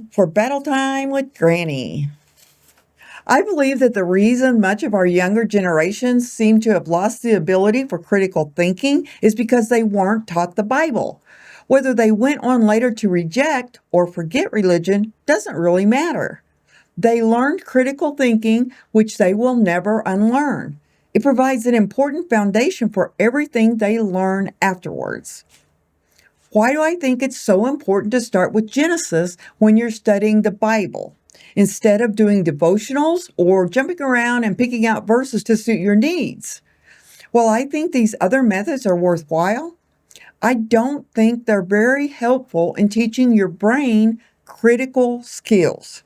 time for Battletime with Granny. I believe that the reason much of our younger generations seem to have lost the ability for critical thinking is because they weren't taught the Bible. Whether they went on later to reject or forget religion doesn't really matter. They learned critical thinking, which they will never unlearn. It provides an important foundation for everything they learn afterwards. Why do I think it's so important to start with Genesis when you're studying the Bible, instead of doing devotionals or jumping around and picking out verses to suit your needs? While I think these other methods are worthwhile, I don't think they're very helpful in teaching your brain critical skills.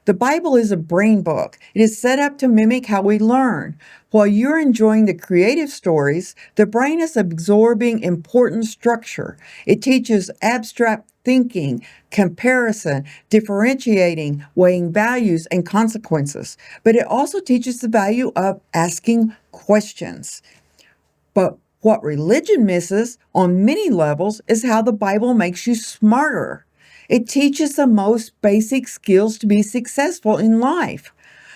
The Bible is a brain book. It is set up to mimic how we learn. While you're enjoying the creative stories, the brain is absorbing important structure. It teaches abstract thinking, comparison, differentiating, weighing values, and consequences. But it also teaches the value of asking questions. But what religion misses on many levels is how the Bible makes you smarter. It teaches the most basic skills to be successful in life.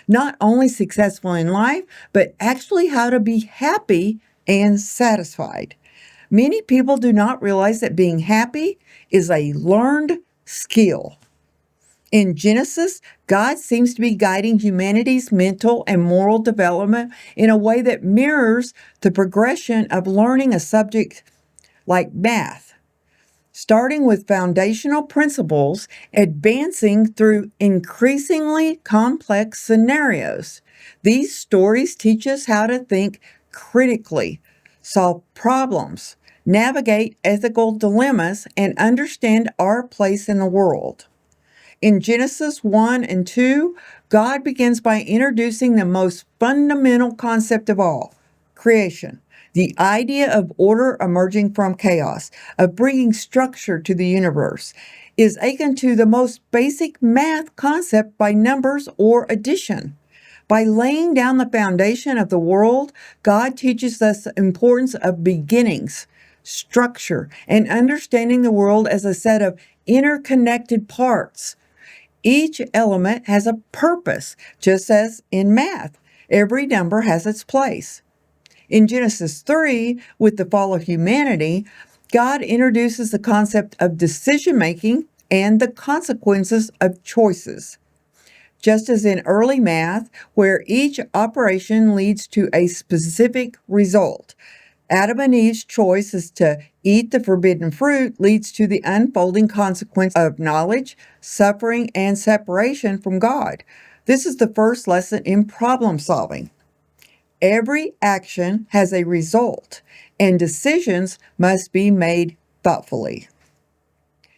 Not only successful in life, but actually how to be happy and satisfied. Many people do not realize that being happy is a learned skill. In Genesis, God seems to be guiding humanity's mental and moral development in a way that mirrors the progression of learning a subject like math. Starting with foundational principles, advancing through increasingly complex scenarios. These stories teach us how to think critically, solve problems, navigate ethical dilemmas, and understand our place in the world. In Genesis 1 and 2, God begins by introducing the most fundamental concept of all, creation. The idea of order emerging from chaos, of bringing structure to the universe, is akin to the most basic math concept by numbers or addition. By laying down the foundation of the world, God teaches us the importance of beginnings, structure, and understanding the world as a set of interconnected parts. Each element has a purpose, just as in math. Every number has its place. In Genesis 3, with the fall of humanity, God introduces the concept of decision-making and the consequences of choices. Just as in early math, where each operation leads to a specific result, Adam and Eve's choice is to eat the forbidden fruit leads to the unfolding consequence of knowledge, suffering, and separation from God. This is the first lesson in problem solving. Every action has a result, and decisions must be made thoughtfully.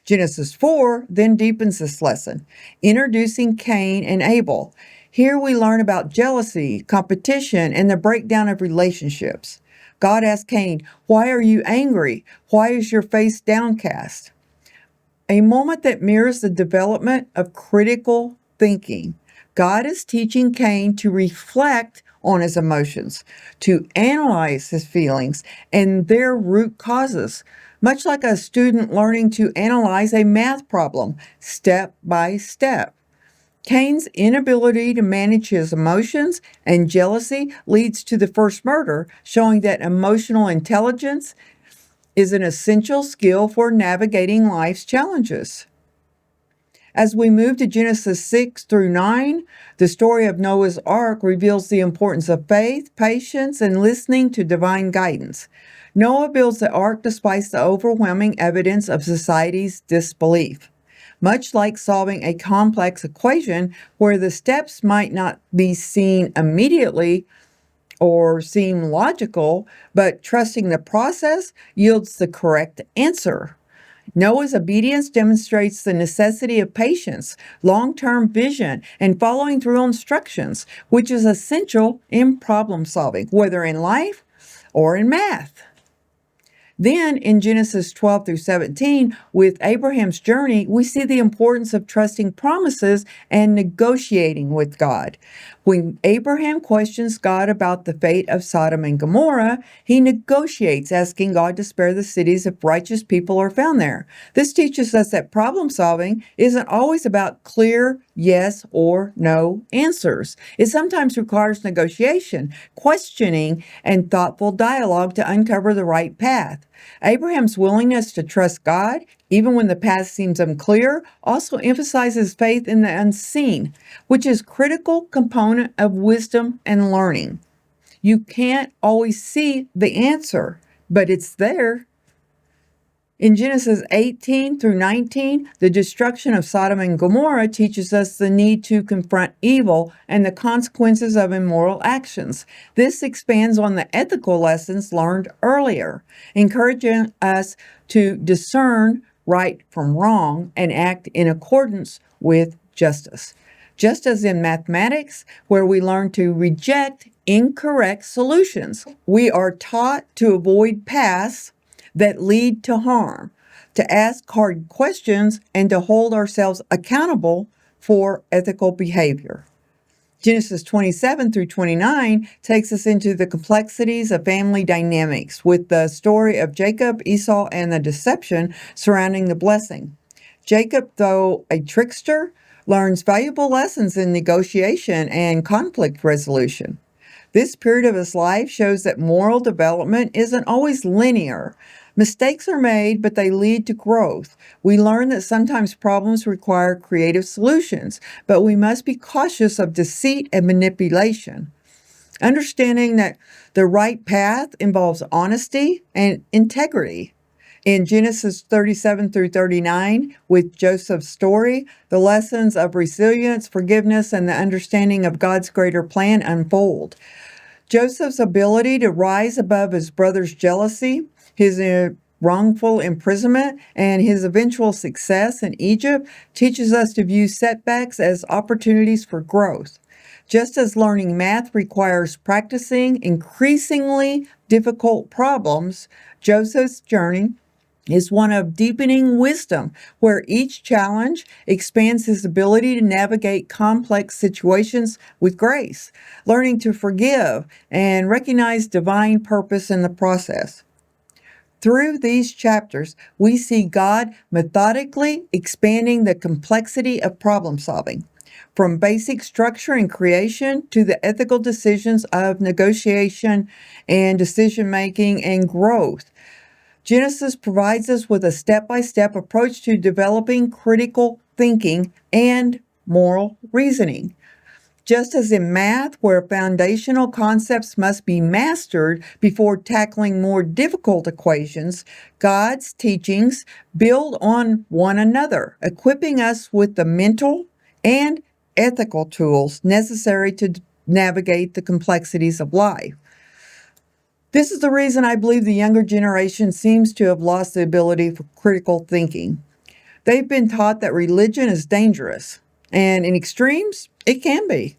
Genesis 4 then deepens this lesson, introducing Cain and Abel. Here we learn about jealousy, competition, and the breakdown of relationships. God asked Cain, "Why are you angry? Why is your face downcast?" A moment that mirrors the development of critical thinking. God is teaching Cain to reflect on his emotions, to analyze his feelings and their root causes, much like a student learning to analyze a math problem step by step. Cain's inability to manage his emotions and jealousy leads to the first murder, showing that emotional intelligence is an essential skill for navigating life's challenges. As we move to Genesis 6 through 9, the story of Noah's Ark reveals the importance of faith, patience, and listening to divine guidance. Noah builds the ark despite the overwhelming evidence of society's disbelief. Much like solving a complex equation where the steps might not be seen immediately or seem logical, but trusting the process yields the correct answer. Noah's obedience demonstrates the necessity of patience, long-term vision, and following through on instructions, which is essential in problem solving, whether in life or in math. Then in Genesis 12 through 17, with Abraham's journey, we see the importance of trusting promises and negotiating with God. When Abraham questions God about the fate of Sodom and Gomorrah, he negotiates, asking God to spare the cities if righteous people are found there. This teaches us that problem solving isn't always about clear yes or no answers. It sometimes requires negotiation, questioning, and thoughtful dialogue to uncover the right path. Abraham's willingness to trust God, even when the path seems unclear, also emphasizes faith in the unseen, which is a critical component of wisdom and learning. You can't always see the answer, but it's there. In Genesis 18 through 19, the destruction of Sodom and Gomorrah teaches us the need to confront evil and the consequences of immoral actions. This expands on the ethical lessons learned earlier, encouraging us to discern right from wrong and act in accordance with justice. Just as in mathematics, where we learn to reject incorrect solutions, we are taught to avoid paths that lead to harm, to ask hard questions, and to hold ourselves accountable for ethical behavior. Genesis 27 through 29 takes us into the complexities of family dynamics with the story of Jacob, Esau, and the deception surrounding the blessing. Jacob, though a trickster, learns valuable lessons in negotiation and conflict resolution. This period of his life shows that moral development isn't always linear. Mistakes are made, but they lead to growth. We learn that sometimes problems require creative solutions, but we must be cautious of deceit and manipulation. Understanding that the right path involves honesty and integrity. In Genesis 37 through 39, with Joseph's story, the lessons of resilience, forgiveness, and the understanding of God's greater plan unfold. Joseph's ability to rise above his brother's jealousy, his wrongful imprisonment, and his eventual success in Egypt teaches us to view setbacks as opportunities for growth. Just as learning math requires practicing increasingly difficult problems, Joseph's journey is one of deepening wisdom, where each challenge expands his ability to navigate complex situations with grace, learning to forgive and recognize divine purpose in the process. Through these chapters, we see God methodically expanding the complexity of problem solving, from basic structure and creation to the ethical decisions of negotiation and decision making and growth. Genesis provides us with a step-by-step approach to developing critical thinking and moral reasoning. Just as in math, where foundational concepts must be mastered before tackling more difficult equations, God's teachings build on one another, equipping us with the mental and ethical tools necessary to navigate the complexities of life. This is the reason I believe the younger generation seems to have lost the ability for critical thinking. They've been taught that religion is dangerous, and in extremes, it can be.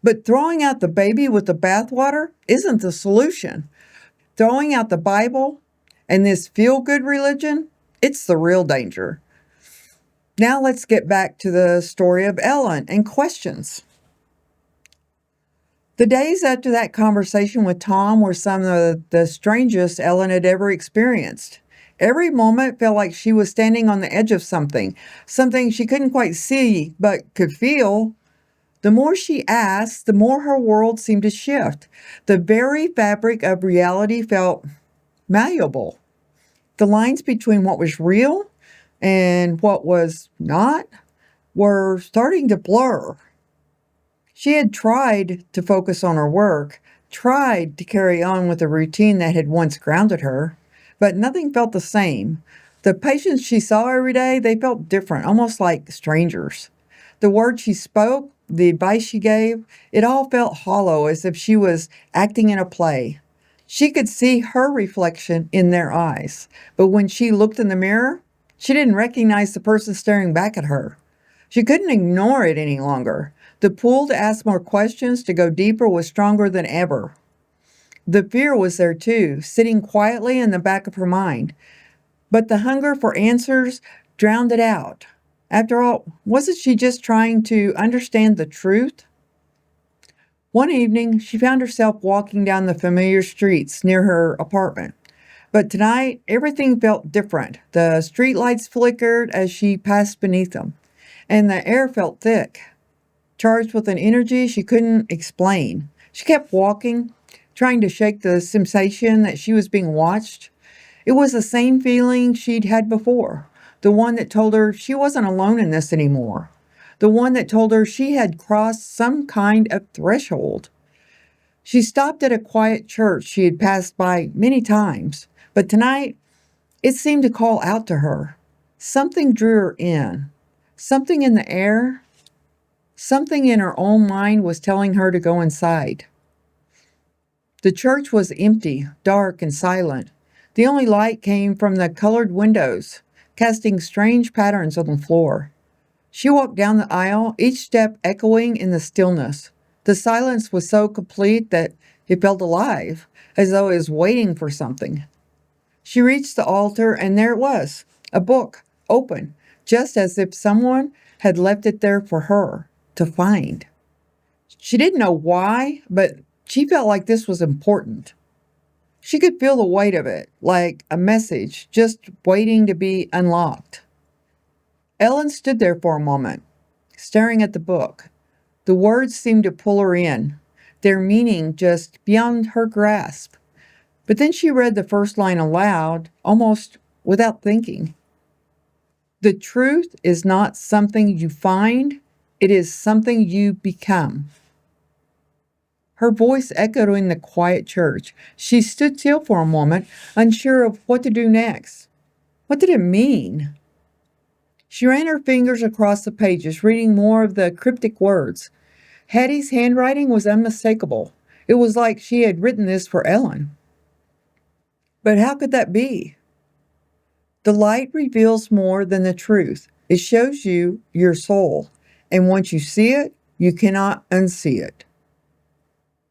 But throwing out the baby with the bathwater isn't the solution. Throwing out the Bible and this feel-good religion, it's the real danger. Now let's get back to the story of Ellen and questions. The days after that conversation with Tom were some of the strangest Ellen had ever experienced. Every moment felt like she was standing on the edge of something she couldn't quite see but could feel. The more she asked, the more her world seemed to shift. The very fabric of reality felt malleable. The lines between what was real and what was not were starting to blur. She had tried to focus on her work, tried to carry on with a routine that had once grounded her, but nothing felt the same. The patients she saw every day, they felt different, almost like strangers. The words she spoke, the advice she gave, it all felt hollow, as if she was acting in a play. She could see her reflection in their eyes, but when she looked in the mirror, she didn't recognize the person staring back at her. She couldn't ignore it any longer. The pull to ask more questions, to go deeper, was stronger than ever. The fear was there too, sitting quietly in the back of her mind. But the hunger for answers drowned it out. After all, wasn't she just trying to understand the truth? One evening, she found herself walking down the familiar streets near her apartment. But tonight, everything felt different. The streetlights flickered as she passed beneath them, and the air felt thick, charged with an energy she couldn't explain. She kept walking, trying to shake the sensation that she was being watched. It was the same feeling she'd had before, the one that told her she wasn't alone in this anymore, the one that told her she had crossed some kind of threshold. She stopped at a quiet church she had passed by many times, but tonight it seemed to call out to her. Something drew her in, something in the air, something in her own mind was telling her to go inside. The church was empty, dark, and silent. The only light came from the colored windows, casting strange patterns on the floor. She walked down the aisle, each step echoing in the stillness. The silence was so complete that it felt alive, as though it was waiting for something. She reached the altar, and there it was, a book, open, just as if someone had left it there for her to find. She didn't know why, but she felt like this was important. She could feel the weight of it, like a message just waiting to be unlocked. Ellen stood there for a moment, staring at the book. The words seemed to pull her in, their meaning just beyond her grasp. But then she read the first line aloud, almost without thinking. The truth is not something you find, it is something you become. Her voice echoed in the quiet church. She stood still for a moment, unsure of what to do next. What did it mean? She ran her fingers across the pages, reading more of the cryptic words. Hattie's handwriting was unmistakable. It was like she had written this for Ellen. But how could that be? The light reveals more than the truth. It shows you your soul, and once you see it, you cannot unsee it.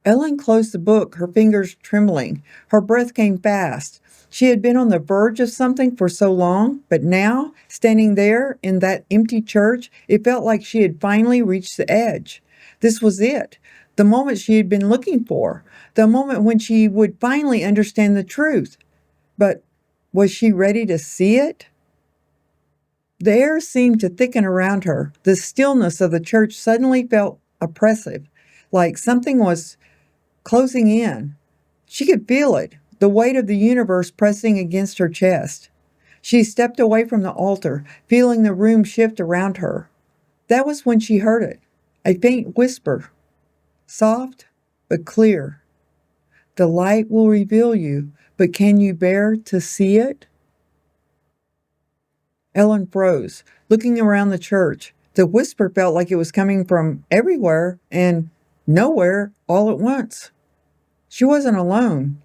Ellen closed the book, her fingers trembling. Her breath came fast. She had been on the verge of something for so long, but now, standing there in that empty church, it felt like she had finally reached the edge. This was it, the moment she had been looking for, the moment when she would finally understand the truth. But was she ready to see it? The air seemed to thicken around her. The stillness of the church suddenly felt oppressive, like something was closing in. She could feel it, the weight of the universe pressing against her chest. She stepped away from the altar, feeling the room shift around her. That was when she heard it, a faint whisper, soft but clear. The light will reveal you, but can you bear to see it? Ellen froze, looking around the church. The whisper felt like it was coming from everywhere and nowhere all at once. She wasn't alone.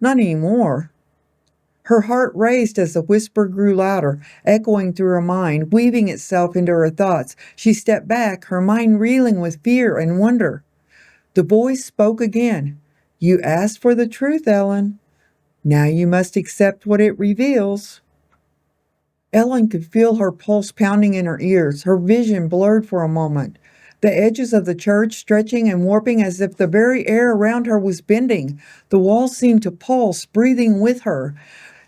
Not anymore. Her heart raced as the whisper grew louder, echoing through her mind, weaving itself into her thoughts. She stepped back, her mind reeling with fear and wonder. The voice spoke again. You asked for the truth, Ellen. Now you must accept what it reveals. Ellen could feel her pulse pounding in her ears, her vision blurred for a moment. The edges of the church stretching and warping as if the very air around her was bending. The walls seemed to pulse, breathing with her.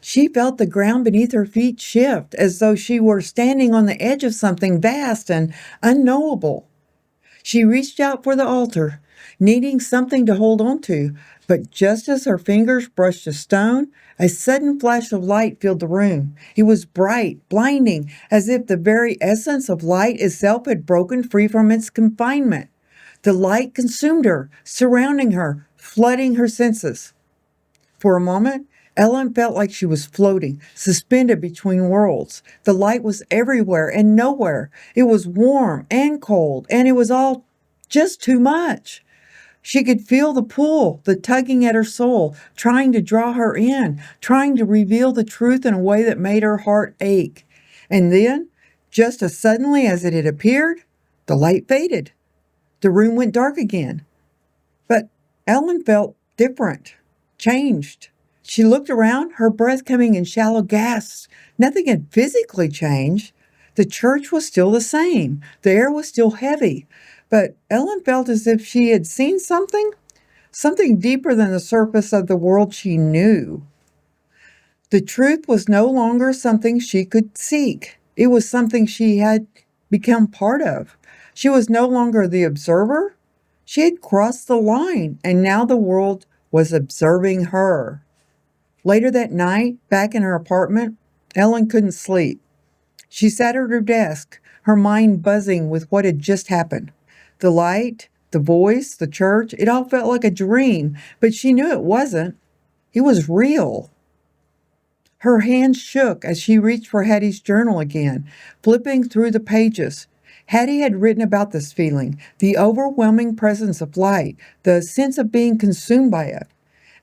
She felt the ground beneath her feet shift, as though she were standing on the edge of something vast and unknowable. She reached out for the altar, needing something to hold on to, but just as her fingers brushed a stone, a sudden flash of light filled the room. It was bright, blinding, as if the very essence of light itself had broken free from its confinement. The light consumed her, surrounding her, flooding her senses. For a moment, Ellen felt like she was floating, suspended between worlds. The light was everywhere and nowhere. It was warm and cold, and it was all just too much. She could feel the pull, the tugging at her soul, trying to draw her in, trying to reveal the truth in a way that made her heart ache. And then, just as suddenly as it had appeared, the light faded. The room went dark again. But Ellen felt different, changed. She looked around, her breath coming in shallow gasps. Nothing had physically changed. The church was still the same. The air was still heavy. But Ellen felt as if she had seen something deeper than the surface of the world she knew. The truth was no longer something she could seek. It was something she had become part of. She was no longer the observer. She had crossed the line, and now the world was observing her. Later that night, back in her apartment, Ellen couldn't sleep. She sat at her desk, her mind buzzing with what had just happened. The light, the voice, the church, it all felt like a dream, but she knew it wasn't. It was real. Her hand shook as she reached for Hattie's journal again, flipping through the pages. Hattie had written about this feeling, the overwhelming presence of light, the sense of being consumed by it.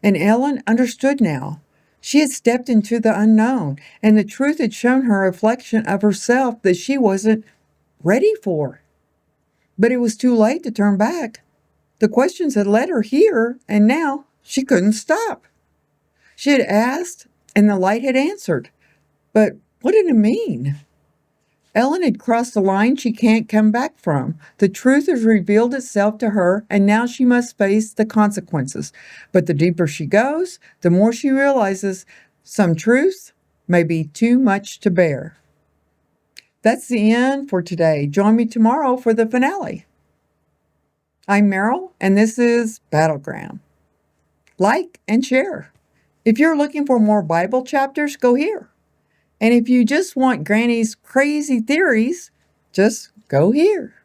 And Ellen understood now. She had stepped into the unknown, and the truth had shown her a reflection of herself that she wasn't ready for. But it was too late to turn back. The questions had led her here, and now she couldn't stop. She had asked, and the light had answered. But what did it mean? Ellen had crossed a line she can't come back from. The truth has revealed itself to her, and now she must face the consequences. But the deeper she goes, the more she realizes some truth may be too much to bear. That's the end for today. Join me tomorrow for the finale. I'm Meryl, and this is Battleground. Like and share. If you're looking for more Bible chapters, go here. And if you just want Granny's crazy theories, just go here.